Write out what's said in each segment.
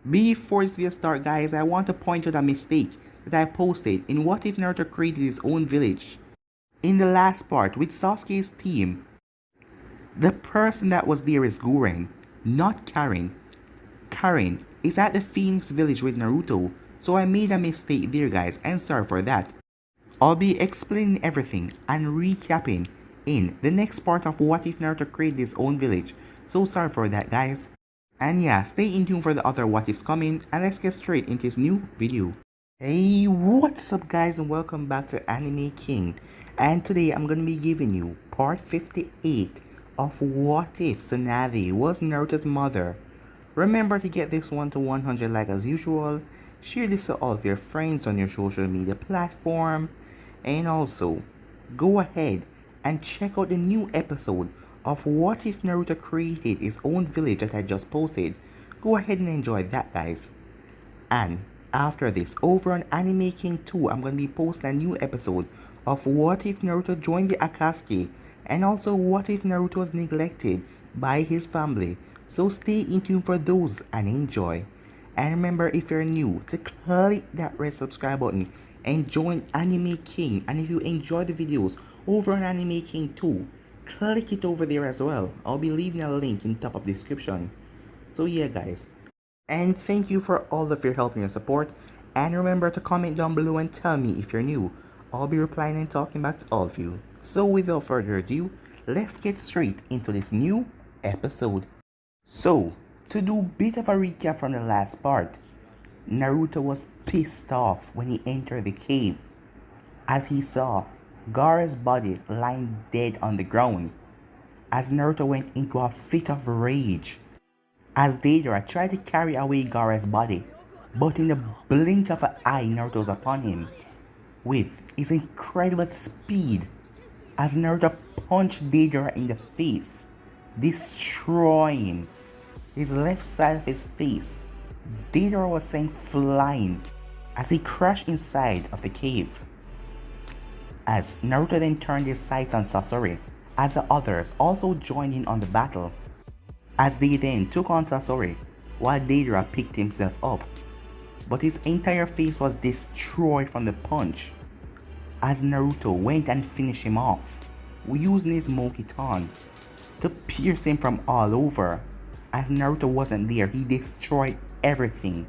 Before this video starts, guys, I want to point out a mistake that I posted in What If Naruto Created His Own Village. In the last part with Sasuke's team, the person that was there is Guren, not Karen. Karen is at the Phoenix village with Naruto, so I made a mistake there, guys, and sorry for that. I'll be explaining everything and recapping in the next part of What If Naruto Created His Own Village, so sorry for that, guys. And yeah, stay in tune for the other what ifs coming, and let's get straight into this new video. Hey, what's up guys, and welcome back to Anime King. And today I'm gonna be giving you part 58 of What If Tsunade was Naruto's mother. Remember to get this one to 100 like as usual, share this to all of your friends on your social media platform, and also go ahead and check out the new episode of What If Naruto Created His Own Village that I just posted. Go ahead and enjoy that, guys. And after this, over on Anime King 2, I'm going to be posting a new episode of What If Naruto joined the Akatsuki, and also What If Naruto was neglected by his family. So stay in tune for those and enjoy. And remember, if you're new, to click that red subscribe button and join Anime King. And if you enjoy the videos over on Anime King 2, click it over there as well. I'll be leaving a link in top of the description. So yeah, guys. And thank you for all of your help and your support. And remember to comment down below and tell me if you're new. I'll be replying and talking back to all of you. So without further ado, let's get straight into this new episode. So, to do a bit of a recap from the last part, Naruto was pissed off when he entered the cave, as he saw Gaara's body lying dead on the ground, as Naruto went into a fit of rage, as Deidara tried to carry away Gaara's body, but in the blink of an eye Naruto was upon him, with his incredible speed, as Naruto punched Deidara in the face, destroying his left side of his face. Deidara was sent flying as he crashed inside of the cave. As Naruto then turned his sights on Sasori, as the others also joined in on the battle. As they then took on Sasori, while Deidara picked himself up, but his entire face was destroyed from the punch, as Naruto went and finished him off, using his Mokiton to pierce him from all over. As Naruto wasn't there, he destroyed everything.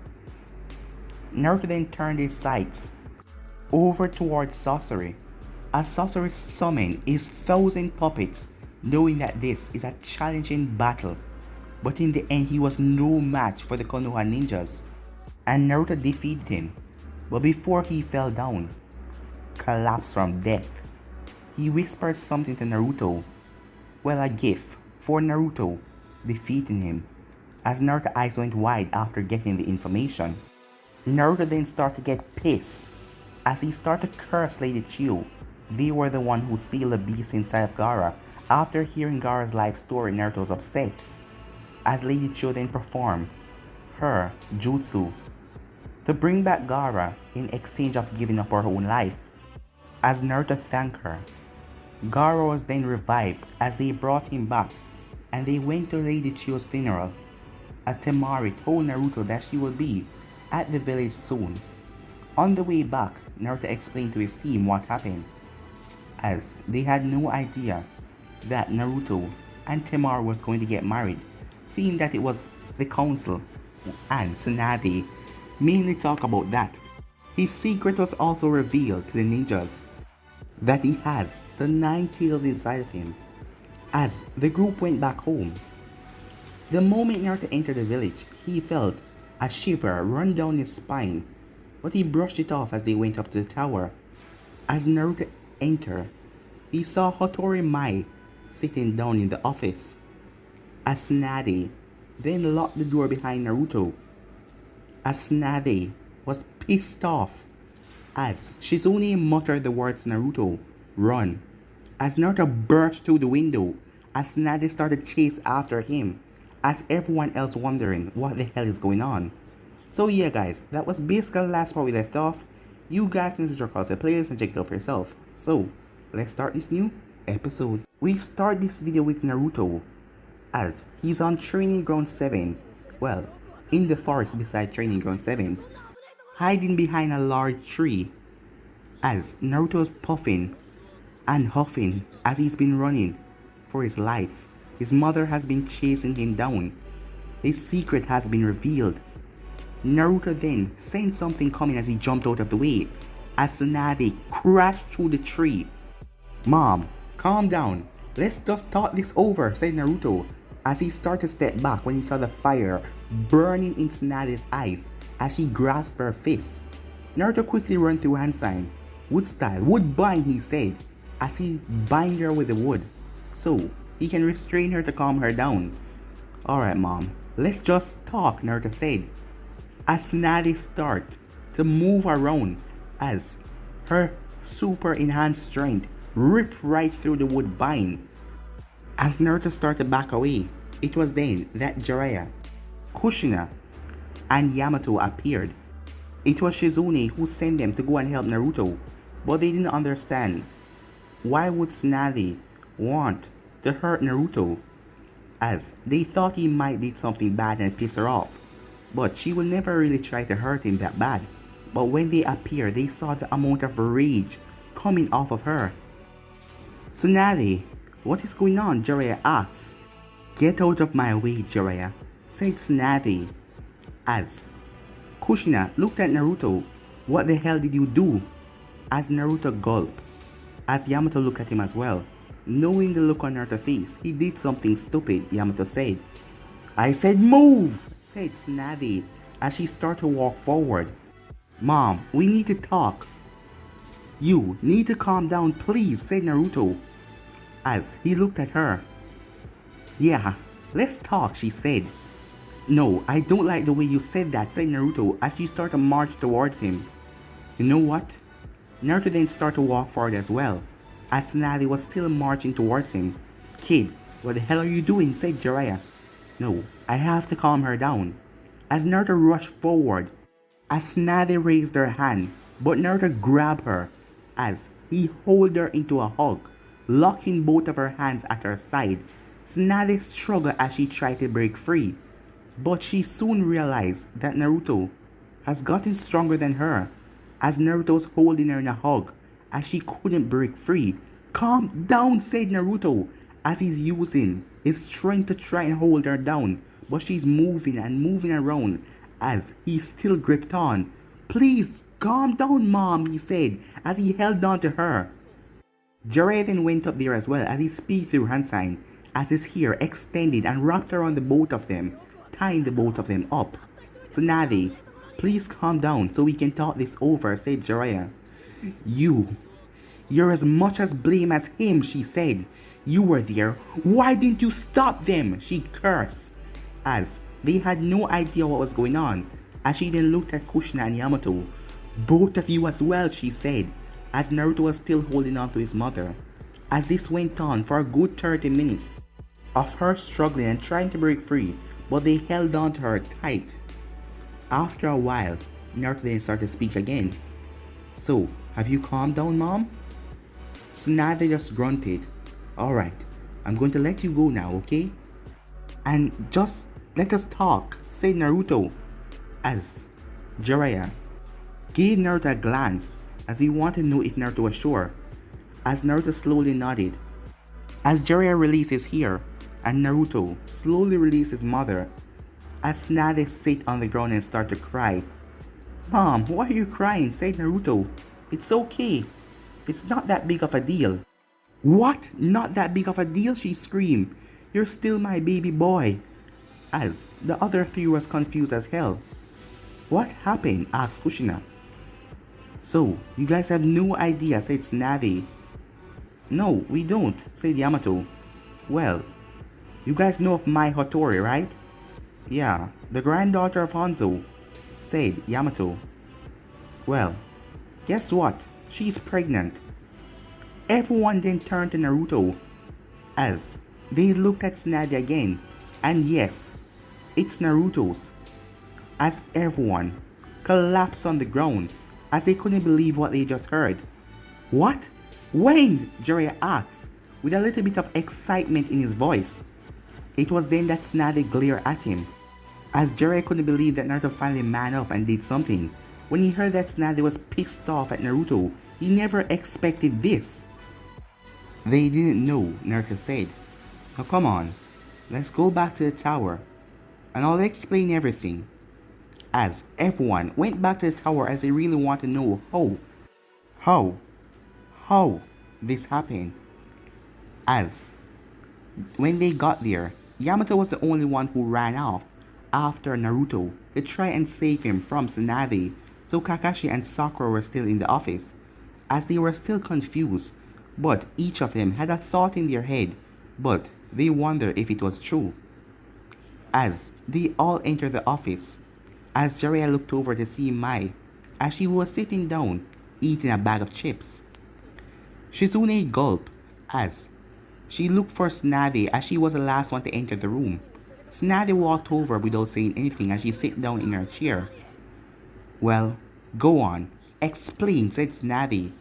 Naruto then turned his sights over towards Sasori, as Sasori summoned his 1,000 puppets, knowing that this is a challenging battle, but in the end he was no match for the Konoha ninjas, and Naruto defeated him. But before he fell down, collapsed from death, he whispered something to Naruto, a gift for Naruto defeating him, as Naruto's eyes went wide after getting the information. Naruto then started to get pissed, as he started to curse Lady Chiyo. They were the one who sealed the beast inside of Gaara. After hearing Gaara's life story, Naruto was upset, as Lady Chiyo then performed her jutsu to bring back Gaara in exchange of giving up her own life. As Naruto thanked her, Gaara was then revived as they brought him back, and they went to Lady Chiyo's funeral, as Temari told Naruto that she would be at the village soon. On the way back, Naruto explained to his team what happened, as they had no idea that Naruto and Temari was going to get married, seeing that it was the council and Tsunade mainly talk about that. His secret was also revealed to the ninjas, that he has the 9 tails inside of him. As the group went back home, the moment Naruto entered the village, he felt a shiver run down his spine, but he brushed it off as they went up to the tower. As Naruto entered, he saw Hattori Mai sitting down in the office, as Tsunade then locked the door behind Naruto, as Tsunade was pissed off, as Shizune muttered the words Naruto, "Run," as Naruto burst through the window, as Tsunade started chase after him, as everyone else wondering what the hell is going on. So yeah, guys, that was basically the last part we left off. You guys can switch across the playlist and check it out for yourself. So let's start this new episode. We start this video with Naruto, as he's on training ground 7. in the forest beside Training Ground 7, hiding behind a large tree, as Naruto's puffing and huffing as he's been running for his life. His mother has been chasing him down. His secret has been revealed. Naruto then sensed something coming as he jumped out of the way, as Tsunade crashed through the tree. "Mom, calm down. Let's just talk this over," said Naruto, as he started to step back when he saw the fire burning in Tsunade's eyes as she grasped her fist. Naruto quickly ran through hand sign. "Wood style, wood bind," he said, as he bind her with the wood, so he can restrain her to calm her down. "Alright mom, let's just talk," Naruto said, as Tsunade started to move around as her super enhanced strength ripped right through the wood bind. As Naruto started to back away, it was then that Jiraiya, Kushina, and Yamato appeared. It was Shizune who sent them to go and help Naruto, but they didn't understand. Why would Tsunade want to hurt Naruto, as they thought he might did something bad and piss her off, but she would never really try to hurt him that bad. But when they appeared, they saw the amount of rage coming off of her. "Tsunade, what is going on?" Jiraiya asked. "Get out of my way, Jiraiya," said Tsunade, as Kushina looked at Naruto. "What the hell did you do?" As Naruto gulped, as Yamato looked at him as well. Knowing the look on Naruto's face, he did something stupid, Yamato said. "I said move," said Tsunade, as she started to walk forward. "Mom, we need to talk." "You need to calm down, please," said Naruto, as he looked at her. "Yeah, let's talk," she said. "No, I don't like the way you said that," said Naruto, as she started to march towards him. "You know what?" Naruto then started to walk forward as well, as Tsunade was still marching towards him. "Kid, what the hell are you doing?" said Jiraiya. "No, I have to calm her down." As Naruto rushed forward, as Tsunade raised her hand, but Naruto grabbed her, as he held her into a hug, locking both of her hands at her side. Tsunade struggled as she tried to break free, but she soon realized that Naruto has gotten stronger than her, as Naruto was holding her in a hug as she couldn't break free. "Calm down," said Naruto, as he's using his strength to try and hold her down, but she's moving and moving around as he still gripped on. "Please calm down, Mom," he said, as he held on to her. Jiraiya then went up there as well, as he speaks through hand sign, as his hair extended and wrapped around the both of them, tying the both of them up. "Tsunade, please calm down so we can talk this over," said Jiraiya. You're as much as blame as him," she said. "You were there. Why didn't you stop them?" she cursed, as they had no idea what was going on, as she then looked at Kushina and Yamato. "Both of you as well," she said, as Naruto was still holding on to his mother. As this went on for a good 30 minutes of her struggling and trying to break free, but they held on to her tight. After a while, Naruto then started to speak again. "So, have you calmed down, Mom?" Tsunade just grunted. "Alright, I'm going to let you go now, okay? And just let us talk," said Naruto, as Jiraiya gave Naruto a glance as he wanted to know if Naruto was sure, as Naruto slowly nodded. As Jiraiya released his hair, and Naruto slowly released his mother, as Tsunade sat on the ground and started to cry. "Mom, why are you crying?" said Naruto. "It's okay. It's not that big of a deal." "What? Not that big of a deal?" she screamed. "You're still my baby boy." As the other three was confused as hell. "What happened?" asked Kushina. "So, you guys have no idea," said Tsunade. "No, we don't," said Yamato. "Well, you guys know of Mai Hotori, right?" "Yeah, the granddaughter of Hanzo," said Yamato. "Well, guess what? She's pregnant." Everyone then turned to Naruto, as they looked at Tsunade again, and yes, it's Naruto's. As everyone collapsed on the ground, as they couldn't believe what they just heard. "What? When?" Jiraiya asked, with a little bit of excitement in his voice. It was then that Tsunade glared at him, As Jiraiya couldn't believe that Naruto finally man up and did something. When he heard that Tsunade was pissed off at Naruto, he never expected this. They didn't know, Naruto said. Now come on, let's go back to the tower, and I'll explain everything. As everyone went back to the tower as they really wanted to know how, how this happened. As when they got there, Yamato was the only one who ran off after Naruto to try and save him from Tsunade, so Kakashi and Sakura were still in the office, as they were still confused, but each of them had a thought in their head, but they wondered if it was true. As they all entered the office, as Jiraiya looked over to see Mai, as she was sitting down, eating a bag of chips. Shizune gulped, as she looked for Tsunade as she was the last one to enter the room. Tsunade walked over without saying anything as she sat down in her chair. Well, go on, explain, said Tsunade.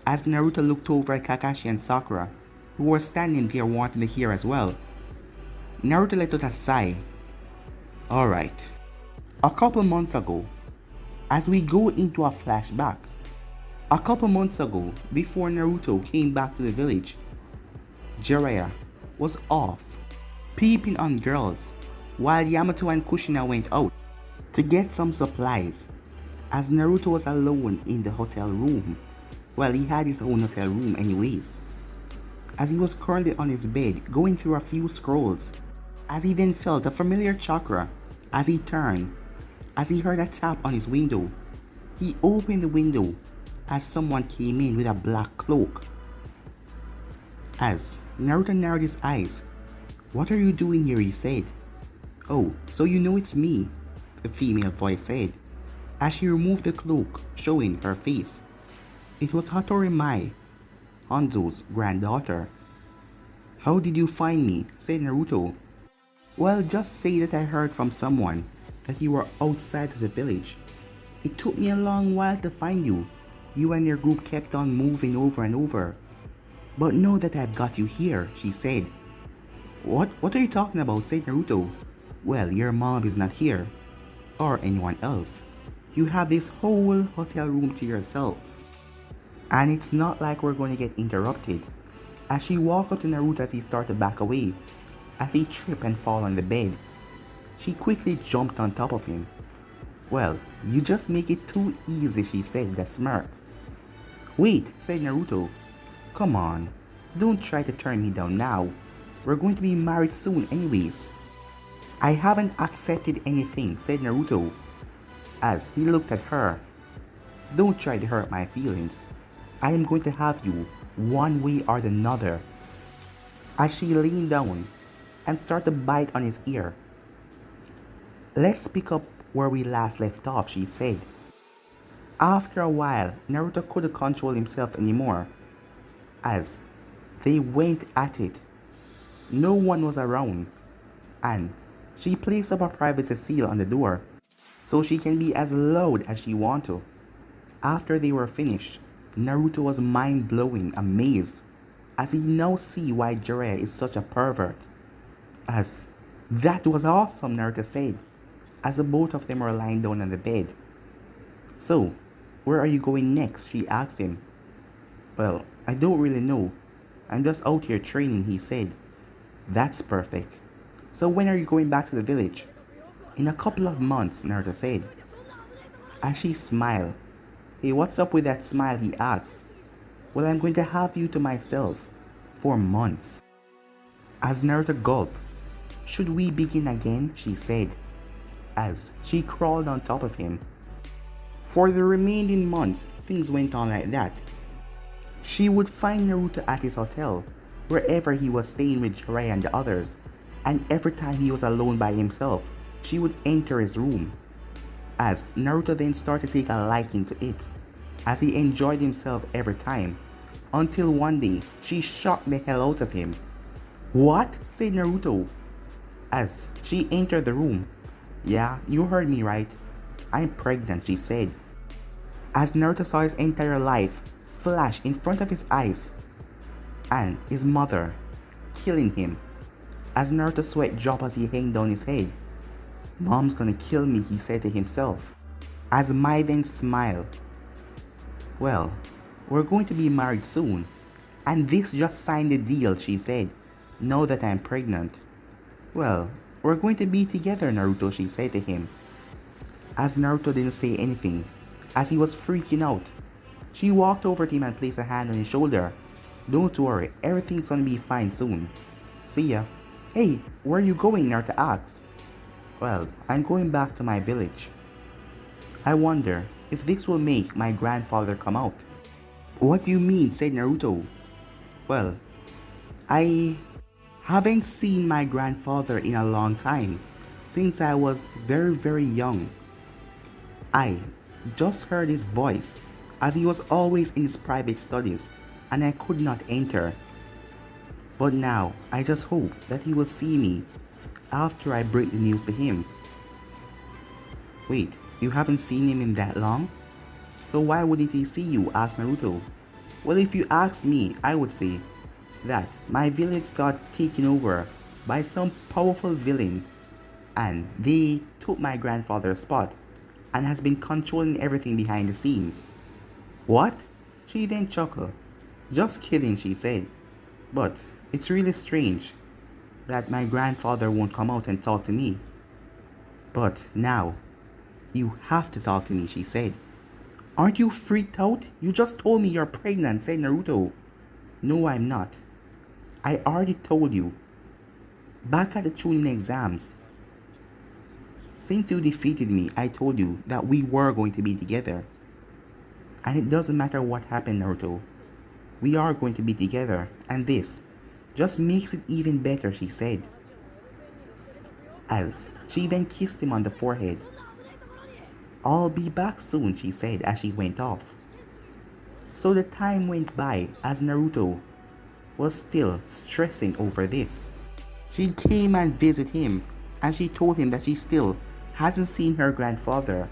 As Naruto looked over at Kakashi and Sakura, who were standing there wanting to hear as well. Naruto let out a sigh. Alright. A couple months ago, as we go into a flashback, a couple months ago, before Naruto came back to the village, Jiraiya was off, peeping on girls, while Yamato and Kushina went out to get some supplies, as Naruto was alone in the hotel room. Well, he had his own hotel room anyways. As he was currently on his bed, going through a few scrolls, as he then felt a familiar chakra, as he turned, as he heard a tap on his window. He opened the window, as someone came in with a black cloak. As Naruto narrowed his eyes. What are you doing here, he said. Oh, so you know it's me, the female voice said, as she removed the cloak, showing her face. It was Hattori Mai, Hanzo's granddaughter. How did you find me, said Naruto. Well, just say that I heard from someone that you were outside of the village. It took me a long while to find you. You and your group kept on moving over and over. But know that I've got you here, she said. What are you talking about, said Naruto. Well, your mom is not here. Or anyone else. You have this whole hotel room to yourself. And it's not like we're going to get interrupted. As she walked up to Naruto as he started to back away, as he tripped and fall on the bed. She quickly jumped on top of him. Well, you just make it too easy, she said with a smirk. Wait, said Naruto. Come on, don't try to turn me down now. We're going to be married soon anyways. I haven't accepted anything, said Naruto, as he looked at her. Don't try to hurt my feelings. I am going to have you one way or another. As she leaned down and started to bite on his ear. Let's pick up where we last left off, she said. After a while, Naruto couldn't control himself anymore, as they went at it. No one was around, and she placed up a privacy seal on the door, so she can be as loud as she wanted to. After they were finished, Naruto was mind-blowing, amazed, as he now see why Jiraiya is such a pervert. As, that was awesome, Naruto said, as the both of them were lying down on the bed. So, where are you going next? She asked him. Well, I don't really know. I'm just out here training, he said. That's perfect. So when are you going back to the village? In a couple of months, Naruto said. As she smiled. Hey, what's up with that smile? He asked. Well, I'm going to have you to myself for months. As Naruto gulped. Should we begin again? She said, as she crawled on top of him. For the remaining months, things went on like that. She would find Naruto at his hotel, wherever he was staying with Jiraiya and the others, and every time he was alone by himself, she would enter his room. As Naruto then started to take a liking to it, as he enjoyed himself every time, until one day she shocked the hell out of him. What? Said Naruto, as she entered the room. Yeah, you heard me right. I'm pregnant, she said. As Naruto saw his entire life flash in front of his eyes, and his mother killing him, as Naruto's sweat dropped as he hung down his head. Mom's gonna kill me, he said to himself, as Mai then smiled. Well, we're going to be married soon, and this just signed the deal, she said, now that I'm pregnant. Well, we're going to be together, Naruto, she said to him. As Naruto didn't say anything, as he was freaking out, she walked over to him and placed a hand on his shoulder. Don't worry, everything's gonna be fine soon. See ya. Hey, where are you going? Naruto asked. Well, I'm going back to my village. I wonder if this will make my grandfather come out. What do you mean? Said Naruto. Well, I haven't seen my grandfather in a long time, since I was very young. I just heard his voice, as he was always in his private studies, and I could not enter. But now, I just hope that he will see me after I break the news to him. Wait, you haven't seen him in that long? So why wouldn't he see you? Asked Naruto. Well, if you ask me, I would say that my village got taken over by some powerful villain, and they took my grandfather's spot and has been controlling everything behind the scenes. What? She then chuckled. Just kidding, she said. But it's really strange that my grandfather won't come out and talk to me. But now, you have to talk to me, she said. Aren't you freaked out? You just told me you're pregnant, said Naruto. No, I'm not. I already told you. Back at the Chunin exams. Since you defeated me, I told you that we were going to be together. And it doesn't matter what happened, Naruto. We are going to be together, and this just makes it even better, she said. As she then kissed him on the forehead. I'll be back soon, she said as she went off. So the time went by as Naruto was still stressing over this. She came and visited him, and she told him that she still hasn't seen her grandfather,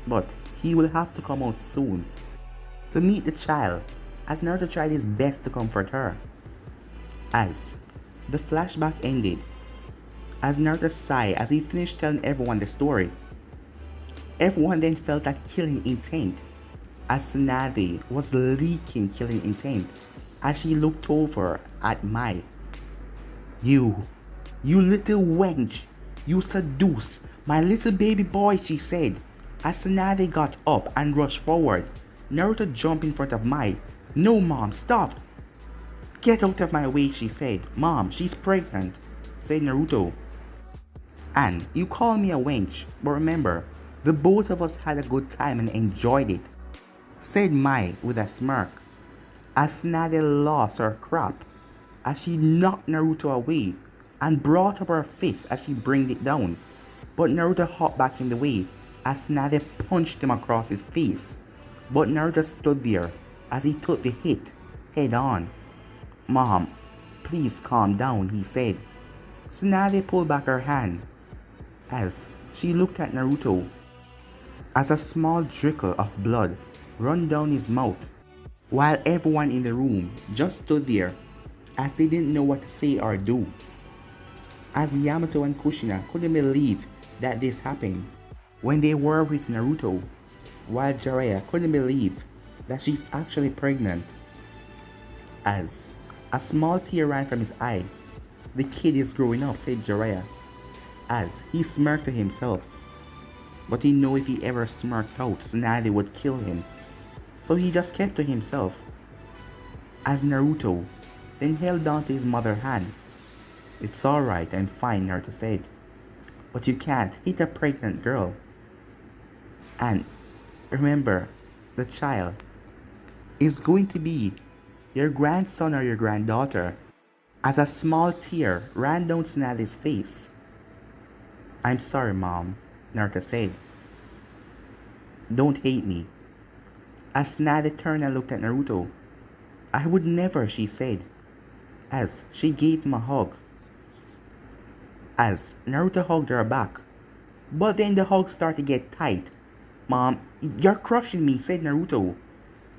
but he will have to come out soon to meet the child, as Naruto tried his best to comfort her. As the flashback ended, as Naruto sighed as he finished telling everyone the story. Everyone then felt a killing intent, as Tsunade was leaking killing intent as she looked over at Mai. You little wench, you seduce my little baby boy, she said. As Tsunade got up and rushed forward, Naruto jumped in front of Mai. No, Mom, stop. Get out of my way, she said. Mom, she's pregnant, said Naruto. And you call me a wench, but remember, the both of us had a good time and enjoyed it, said Mai with a smirk. As Tsunade lost her crap, as she knocked Naruto away and brought up her fist as she brought it down. But Naruto hopped back in the way as Tsunade punched him across his face. But Naruto stood there as he took the hit head on. Mom, please calm down, he said. Tsunade pulled back her hand as she looked at Naruto as a small trickle of blood ran down his mouth, while everyone in the room just stood there as they didn't know what to say or do. As Yamato and Kushina couldn't believe that this happened when they were with Naruto, while Jiraiya couldn't believe that she's actually pregnant. As a small tear ran from his eye. The kid is growing up, said Jiraiya, as he smirked to himself. But he knew if he ever smirked out, Tsunade would kill him. So he just kept to himself. As Naruto then held on to his mother's hand. It's alright, I'm fine, Naruto said. But you can't hit a pregnant girl. And remember, the child is going to be your grandson or your granddaughter. As a small tear ran down Tsunade's face. I'm sorry, Mom, Naruto said. Don't hate me. As Tsunade turned and looked at Naruto. I would never, she said, as she gave him a hug. As Naruto hugged her back. But then the hug started to get tight. Mom, you're crushing me, said Naruto.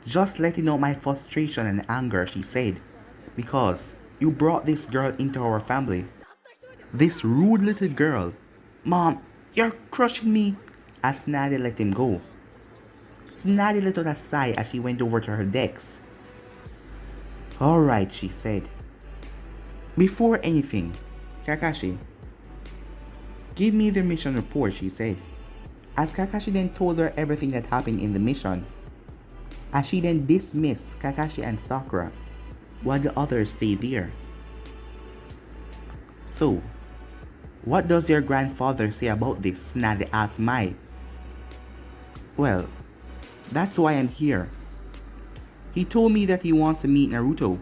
Just letting out my frustration and anger, she said, because you brought this girl into our family. This rude little girl. Mom, You're crushing me! As Tsunade let him go. Tsunade let out a sigh as she went over to her decks. Alright, she said. Before anything, Kakashi, give me the mission report, she said. As Kakashi then told her everything that happened in the mission. As she then dismissed Kakashi and Sakura, while the others stayed there. So, what does your grandfather say about this? Tsunade asked Mai. Well, that's why I'm here. He told me that he wants to meet Naruto.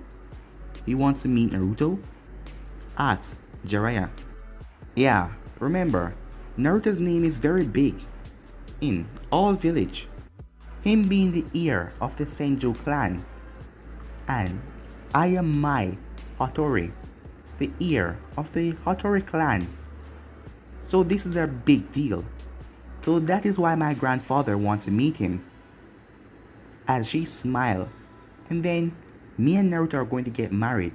He wants to meet Naruto? Asked Jiraiya. Yeah, remember, Naruto's name is very big in all village. Him being the heir of the Senju clan. And I am Mai Hattori, the heir of the Hattori clan. So this is a big deal. So that is why my grandfather wants to meet him. As she smiled, and then me and Naruto are going to get married.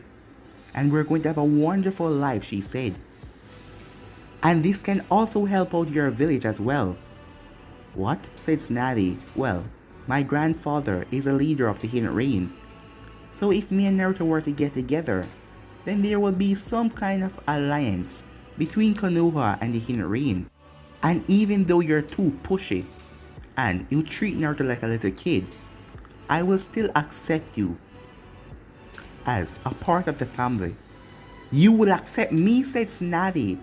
And we're going to have a wonderful life, she said. And this can also help out your village as well. What? Said Tsunade. Well, my grandfather is a leader of the Hidden Rain. So if me and Naruto were to get together, then there will be some kind of alliance between Konoha and the Hidden Rain. And even though you're too pushy, and you treat Naruto like a little kid, I will still accept you as a part of the family. You will accept me, said Tsunade.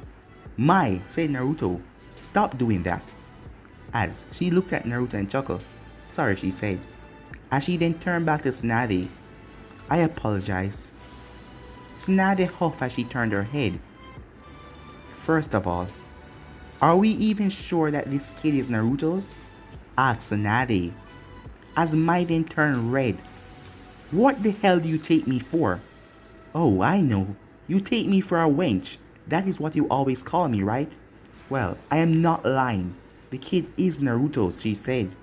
Mai, said Naruto. Stop doing that. As she looked at Naruto and chuckled. Sorry, she said. As she then turned back to Tsunade. I apologize. Tsunade huffed as she turned her head. First of all, are we even sure that this kid is Naruto's? Asked Tsunade. As Mai then turned red. What the hell do you take me for? Oh, I know. You take me for a wench. That is what you always call me, right? Well, I am not lying. The kid is Naruto's, she said.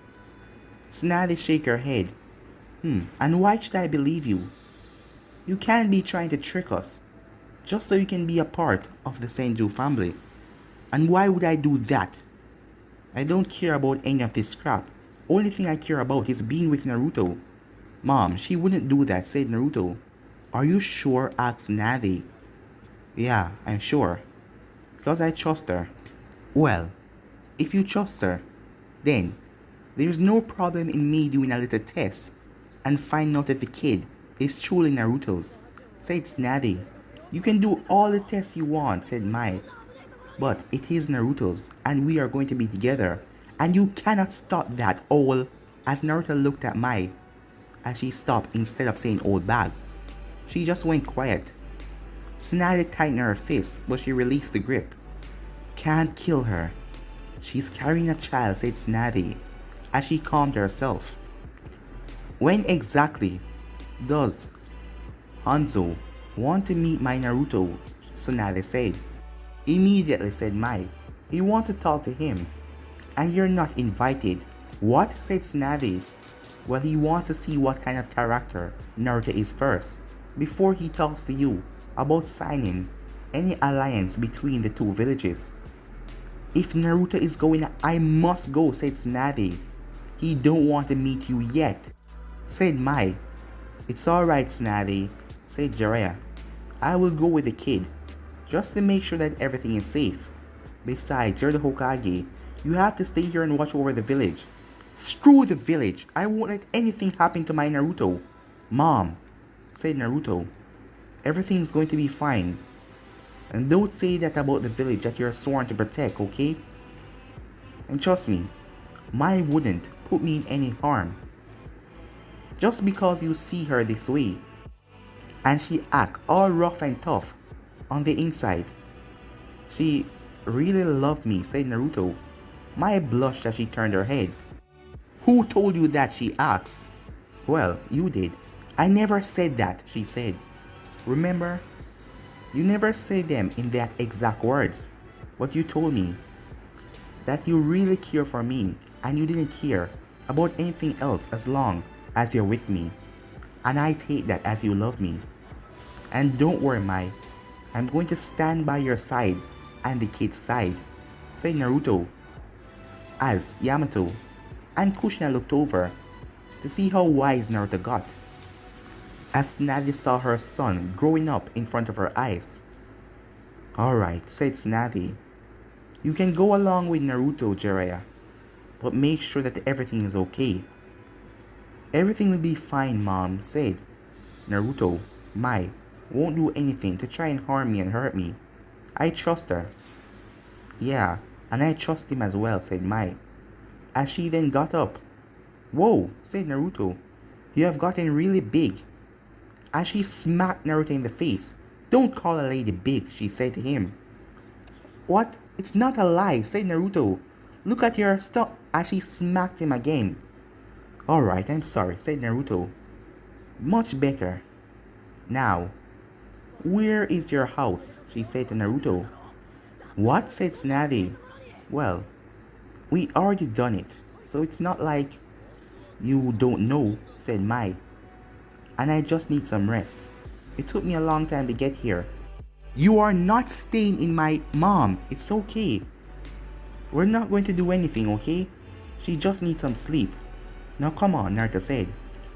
Tsunade shook her head. And why should I believe you? You can't be trying to trick us, just so you can be a part of the Senju family. And why would I do that? I don't care about any of this crap. Only thing I care about is being with Naruto. Mom, she wouldn't do that, said Naruto. Are you sure? Asked Tsunade. Yeah, I'm sure. Because I trust her. Well, if you trust her, then there's no problem in me doing a little test and find out if the kid is truly Naruto's, said Tsunade. You can do all the tests you want, said Mai. But it is Naruto's and we are going to be together. And you cannot stop that, owl. As Naruto looked at Mai. As she stopped instead of saying old bag. She just went quiet. Tsunade tightened her fist, but she released the grip. Can't kill her. She's carrying a child, said Tsunade, as she calmed herself. When exactly does Hanzo want to meet my Naruto? Tsunade said. Immediately, said Mai. He wants to talk to him. And you're not invited. What? Said Tsunade. Well, he wants to see what kind of character Naruto is first, before he talks to you about signing any alliance between the two villages. If Naruto is going, I must go, said Tsunade. He don't want to meet you yet, said Mai. It's alright, Tsunade, said Jiraiya. I will go with the kid, just to make sure that everything is safe. Besides, you're the Hokage. You have to stay here and watch over the village. Screw the village. I won't let anything happen to my Naruto. Mom, said Naruto. Everything's going to be fine. And don't say that about the village that you're sworn to protect, okay? And trust me, Mai wouldn't put me in any harm. Just because you see her this way. And she act all rough and tough on the inside. She really loved me, said Naruto. Mai blushed as she turned her head. Who told you that? She asked. Well, you did. I never said that, she said. Remember? You never said them in that exact words. But you told me that you really care for me and you didn't care about anything else as long as you're with me. And I take that as you love me. And don't worry, Mai. I'm going to stand by your side and the kid's side, said Naruto, as Yamato and Kushina looked over to see how wise Naruto got, as Tsunade saw her son growing up in front of her eyes. Alright, said Tsunade. You can go along with Naruto, Jiraiya, but make sure that everything is okay. Everything will be fine, Mom, said Naruto. Mai won't do anything to try and harm me and hurt me. I trust her. Yeah, and I trust him as well, said Mai, as she then got up. Whoa, said Naruto. You have gotten really big. As she smacked Naruto in the face. Don't call a lady big, she said to him. What? It's not a lie, said Naruto. Look at your stuff, as she smacked him again. Alright, I'm sorry, said Naruto. Much better. Now, where is your house? She said to Naruto. What? Said Tsunade. Well, we already done it, so it's not like you don't know, said Mai. And I just need some rest. It took me a long time to get here. You are not staying in my mom. It's okay. We're not going to do anything, okay? She just needs some sleep. Now come on, Naruto said,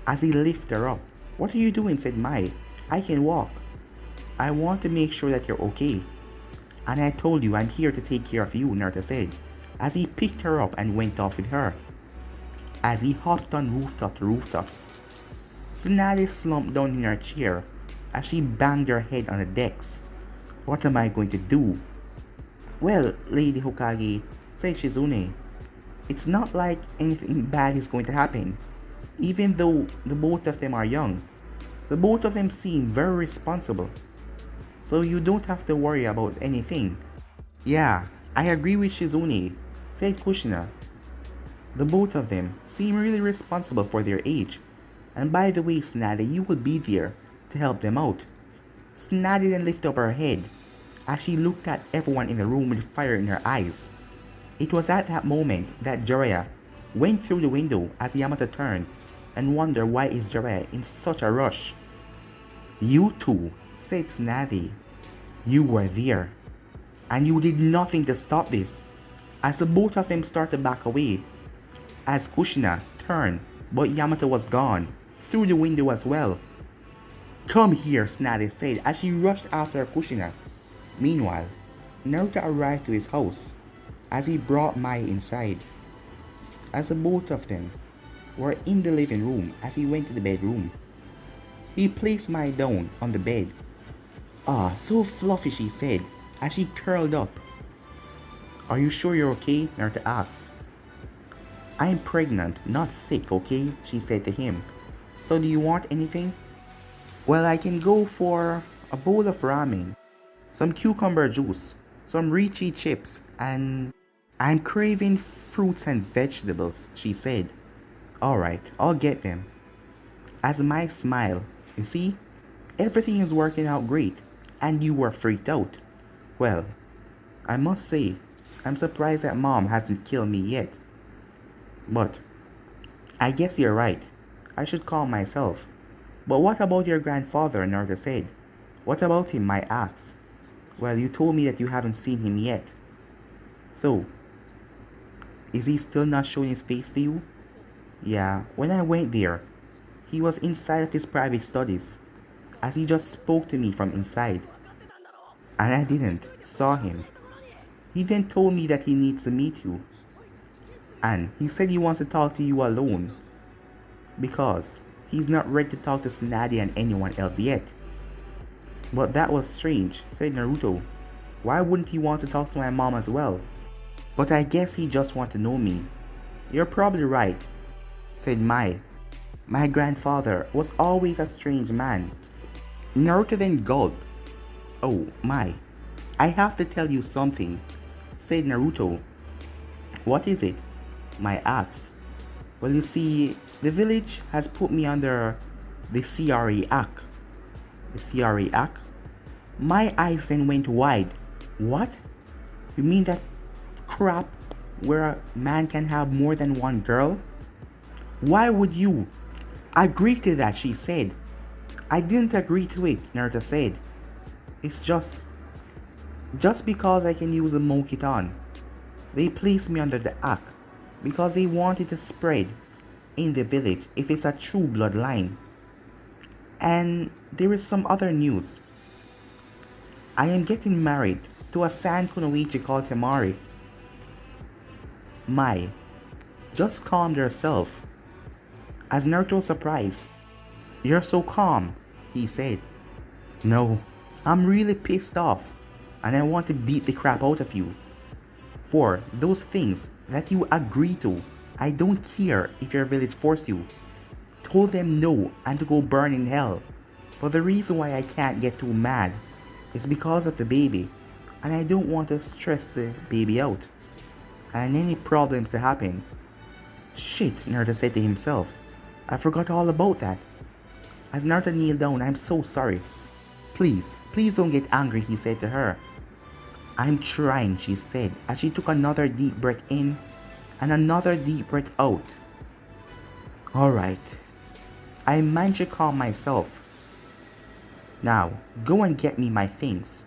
as he lifted her up. What are you doing? Said Mai. I can walk. I want to make sure that you're okay. And I told you I'm here to take care of you, Naruto said, as he picked her up and went off with her. As he hopped on rooftop to rooftops, Tsunade slumped down in her chair as she banged her head on the decks. What am I going to do? Well, Lady Hokage, said Shizune, it's not like anything bad is going to happen. Even though the both of them are young, the both of them seem very responsible. So you don't have to worry about anything. Yeah, I agree with Shizune, said Kushina. The both of them seem really responsible for their age. And by the way, Tsunade, you will be there to help them out. Tsunade then lifted up her head as she looked at everyone in the room with fire in her eyes. It was at that moment that Jiraiya went through the window as Yamato turned and wondered why is Jiraiya in such a rush. You two, said Tsunade. You were there, and you did nothing to stop this, as the both of them started to back away. As Kushina turned, but Yamato was gone, through the window as well. Come here, Tsunade said as she rushed after Kushina. Meanwhile, Naruto arrived to his house, as he brought Mai inside. As the both of them were in the living room as he went to the bedroom, he placed Mai down on the bed. Ah, so fluffy, she said as she curled up. Are you sure you're okay? Naruto asked. I'm pregnant, not sick, okay? She said to him. So do you want anything? Well, I can go for a bowl of ramen, some cucumber juice, some Richie chips, and I'm craving fruits and vegetables, she said. Alright, I'll get them. As Mai smiled, you see, everything is working out great, and you were freaked out. Well, I must say, I'm surprised that Mom hasn't killed me yet. But, I guess you're right. I should calm myself. But what about your grandfather? Naruto said. What about him? Mai asked. Well, you told me that you haven't seen him yet. So, is he still not showing his face to you? Yeah, when I went there, he was inside of his private studies, as he just spoke to me from inside. And I didn't saw him. He then told me that he needs to meet you. And he said he wants to talk to you alone, because he's not ready to talk to Tsunade and anyone else yet. But that was strange, said Naruto. Why wouldn't he want to talk to my mom as well? But I guess he just wants to know me. You're probably right, said Mai. My grandfather was always a strange man. Naruto then gulped. Oh, Mai, I have to tell you something, said Naruto. What is it? Mai asked. Well, you see, the village has put me under the CRA Act. The CRA Act? My eyes then went wide. What? You mean that crap where a man can have more than one girl? Why would you agree to that? She said. I didn't agree to it, Naruto said. It's just because I can use a Mokiton. They placed me under the act because they wanted to spread in the village if it's a true bloodline. And there is some other news. I am getting married to a San Kunoichi called Temari. Mai, just calm yourself. As Naruto surprised, you're so calm, he said. No, I'm really pissed off and I want to beat the crap out of you. For those things that you agree to, I don't care if your village forced you. Told them no and to go burn in hell. But the reason why I can't get too mad is because of the baby, and I don't want to stress the baby out and any problems to happen. Shit, Naruto said to himself. I forgot all about that. As Naruto kneeled down, I'm so sorry. Please don't get angry, he said to her. I'm trying, she said as she took another deep breath in and another deep breath out. Alright, I managed to calm myself. Now, go and get me my things.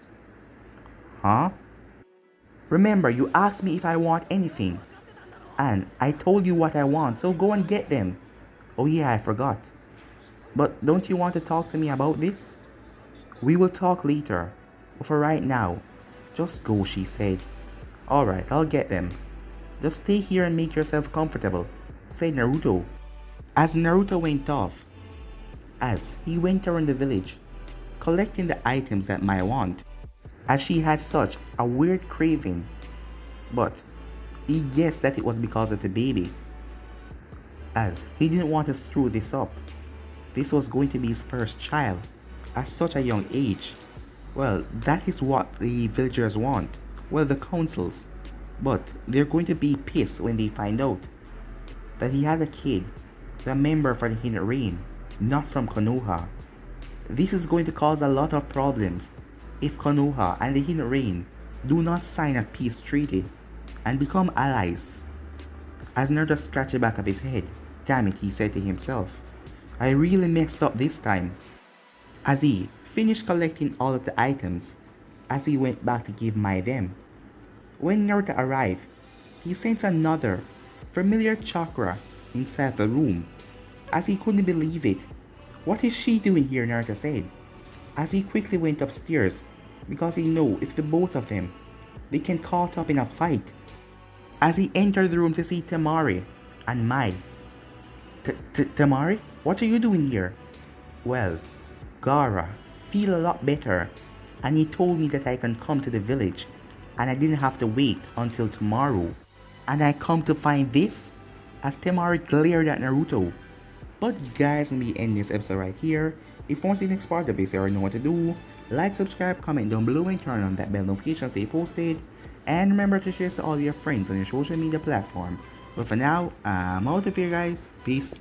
Huh? Remember, you asked me if I want anything. And I told you what I want, so go and get them. Oh yeah, I forgot. But don't you want to talk to me about this? We will talk later. But for right now, just go, she said. Alright, I'll get them. Just stay here and make yourself comfortable, said Naruto. As Naruto went off, as he went around the village, collecting the items that Mai want, as she had such a weird craving, but he guessed that it was because of the baby, as he didn't want to screw this up. This was going to be his first child at such a young age. Well, that is what the villagers want, well, the councils, but they're going to be pissed when they find out that he had a kid, the member for the Hidden Rain, not from Konoha. This is going to cause a lot of problems if Konoha and the Hidden Rain do not sign a peace treaty and become allies. As Naruto scratched the back of his head, damn it, he said to himself, I really messed up this time. As he finished collecting all of the items, as he went back to give Mai them, when Naruto arrived, he sensed another familiar chakra inside the room, as he couldn't believe it. What is she doing here, Naruto said, as he quickly went upstairs because he knew if the both of them, they can caught up in a fight. As he entered the room to see Temari and Mai. Temari, what are you doing here? Well, Gaara, feel a lot better, and he told me that I can come to the village and I didn't have to wait until tomorrow. And I come to find this? As Temari glared at Naruto. But guys, I'm going to be ending this episode right here. If you want to see the next part of this, you already know what to do. Like, subscribe, comment down below, and turn on that bell notification to stay posted. And remember to share this to all your friends on your social media platform. But for now, I'm out of here, guys. Peace.